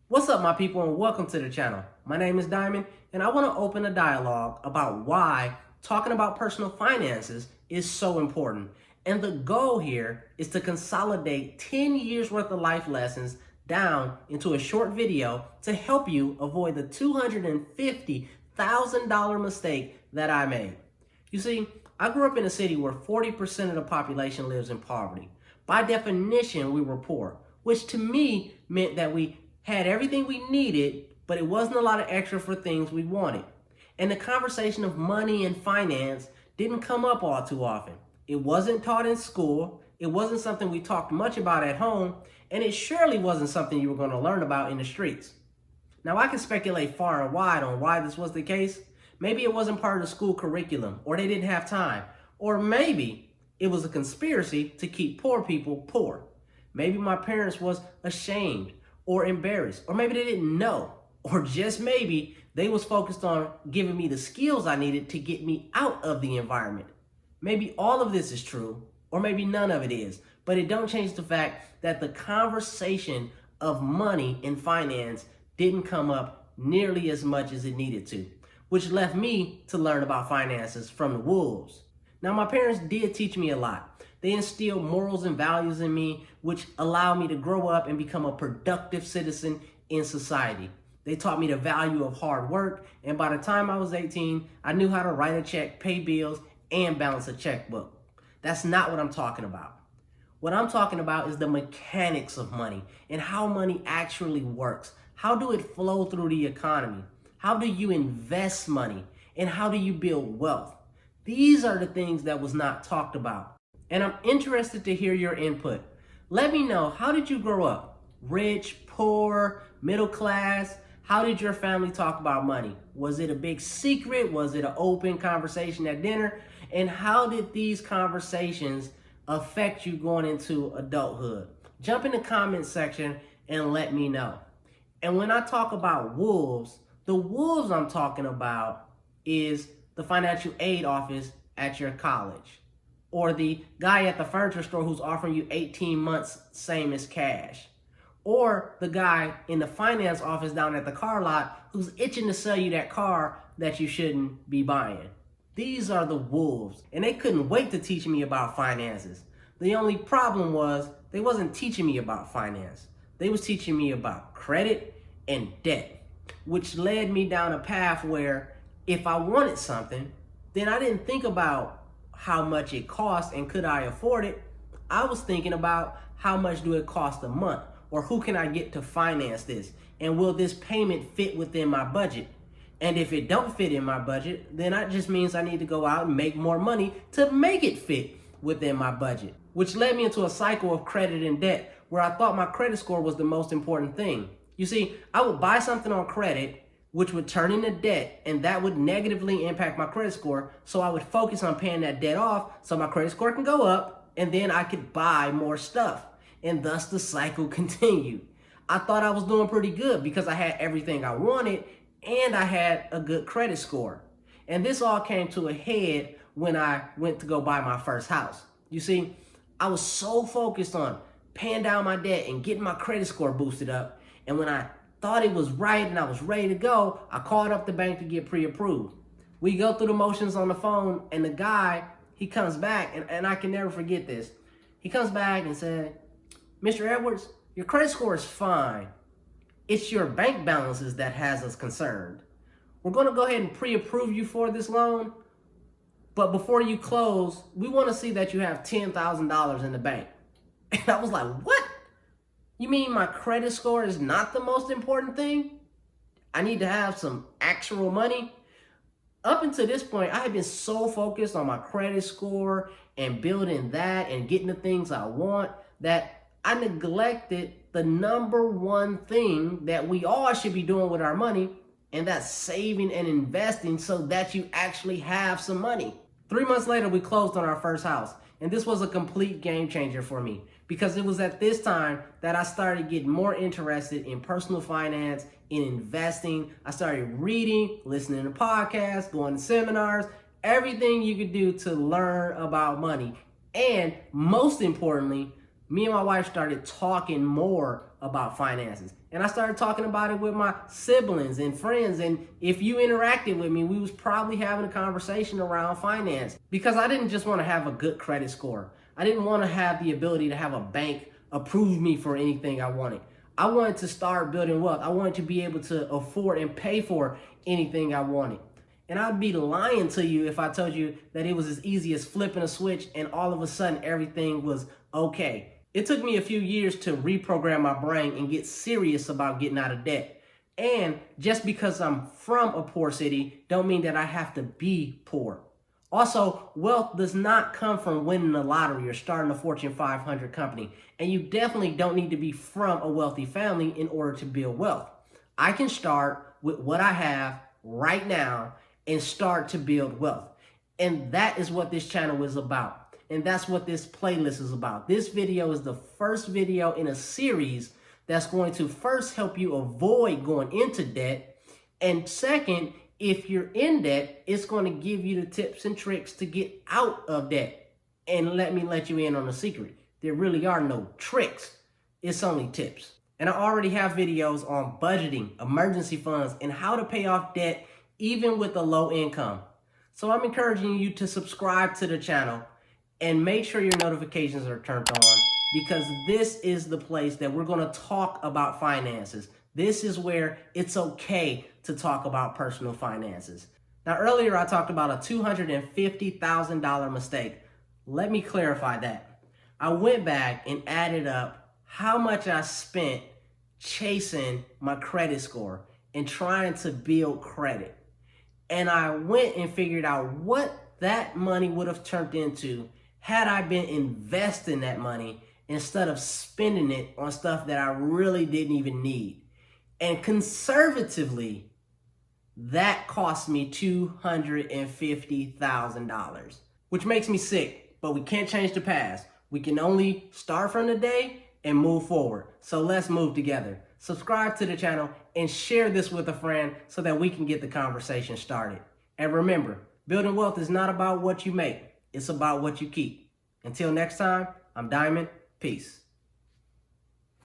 What's up, my people, and welcome to the channel. My name is Diamond, and I want to open a dialogue about why talking about personal finances is so important. And the goal here is to consolidate 10 years worth of life lessons down into a short video to help you avoid the $250,000 mistake that I made. You see, I grew up in a city where 40% of the population lives in poverty. By definition, we were poor, which to me meant that we had everything we needed, but it wasn't a lot of extra for things we wanted. And the conversation of money and finance didn't come up all too often. It wasn't taught in school, it wasn't something we talked much about at home, and it surely wasn't something you were going to learn about in the streets. Now, I can speculate far and wide on why this was the case. Maybe it wasn't part of the school curriculum, or they didn't have time, or maybe it was a conspiracy to keep poor people poor. Maybe my parents was ashamed or embarrassed, or maybe they didn't know, or just maybe they was focused on giving me the skills I needed to get me out of the environment. Maybe all of this is true, or maybe none of it is, but it don't change the fact that the conversation of money and finance didn't come up nearly as much as it needed to, which left me to learn about finances from the wolves. Now, my parents did teach me a lot. They instilled morals and values in me, which allowed me to grow up and become a productive citizen in society. They taught me the value of hard work, and by the time I was 18, I knew how to write a check, pay bills, and balance a checkbook. That's not what I'm talking about. What I'm talking about is the mechanics of money and how money actually works. How do it flow through the economy? How do you invest money? And how do you build wealth? These are the things that was not talked about. And I'm interested to hear your input. Let me know, how did you grow up? Rich, poor, middle class? How did your family talk about money? Was it a big secret? Was it an open conversation at dinner? And how did these conversations affect you going into adulthood? Jump in the comment section and let me know. And when I talk about wolves, the wolves I'm talking about is the financial aid office at your college, or the guy at the furniture store who's offering you 18 months same as cash, or the guy in the finance office down at the car lot who's itching to sell you that car that you shouldn't be buying. These are the wolves, and they couldn't wait to teach me about finances. The only problem was they wasn't teaching me about finance. They was teaching me about credit and debt, which led me down a path where if I wanted something, then I didn't think about how much it cost and could I afford it. I was thinking about how much do it cost a month, or who can I get to finance this, and will this payment fit within my budget? And if it don't fit in my budget, then that just means I need to go out and make more money to make it fit within my budget, which led me into a cycle of credit and debt where I thought my credit score was the most important thing. You see, I would buy something on credit, which would turn into debt, and that would negatively impact my credit score. So I would focus on paying that debt off so my credit score can go up, and then I could buy more stuff. And thus the cycle continued. I thought I was doing pretty good because I had everything I wanted and I had a good credit score. And this all came to a head when I went to go buy my first house. You see, I was so focused on paying down my debt and getting my credit score boosted up. And when I thought it was right and I was ready to go, I called up the bank to get pre-approved. We go through the motions on the phone, and the guy, he comes back, and I can never forget this. He comes back and said, "Mr. Edwards, your credit score is fine. It's your bank balances that has us concerned. We're going to go ahead and pre-approve you for this loan, but before you close, we want to see that you have $10,000 in the bank." And I was like, "What? You mean my credit score is not the most important thing? I need to have some actual money?" Up until this point, I had been so focused on my credit score and building that and getting the things I want that I neglected the number one thing that we all should be doing with our money, and that's saving and investing so that you actually have some money. 3 months later, we closed on our first house. And this was a complete game changer for me because it was at this time that I started getting more interested in personal finance, in investing. I started reading, listening to podcasts, going to seminars, everything you could do to learn about money. And most importantly, me and my wife started talking more about finances. And I started talking about it with my siblings and friends. And if you interacted with me, we was probably having a conversation around finance, because I didn't just want to have a good credit score. I didn't want to have the ability to have a bank approve me for anything I wanted. I wanted to start building wealth. I wanted to be able to afford and pay for anything I wanted. And I'd be lying to you if I told you that it was as easy as flipping a switch and all of a sudden everything was okay. It took me a few years to reprogram my brain and get serious about getting out of debt. And just because I'm from a poor city don't mean that I have to be poor. Also, wealth does not come from winning the lottery or starting a Fortune 500 company. And you definitely don't need to be from a wealthy family in order to build wealth. I can start with what I have right now and start to build wealth. And that is what this channel is about. And that's what this playlist is about. This video is the first video in a series that's going to first help you avoid going into debt. And second, if you're in debt, it's going to give you the tips and tricks to get out of debt. And let me let you in on a secret. There really are no tricks. It's only tips. And I already have videos on budgeting, emergency funds, and how to pay off debt even with a low income. So I'm encouraging you to subscribe to the channel and make sure your notifications are turned on, because this is the place that we're going to talk about finances. This is where it's okay to talk about personal finances. Now, earlier I talked about a $250,000 mistake. Let me clarify that. I went back and added up how much I spent chasing my credit score and trying to build credit. And I went and figured out what that money would have turned into had I been investing that money instead of spending it on stuff that I really didn't even need. And conservatively, that cost me $250,000, which makes me sick, but we can't change the past. We can only start from today and move forward. So let's move together. Subscribe to the channel and share this with a friend so that we can get the conversation started. And remember, building wealth is not about what you make. It's about what you keep. Until next time, I'm Diamond. Peace.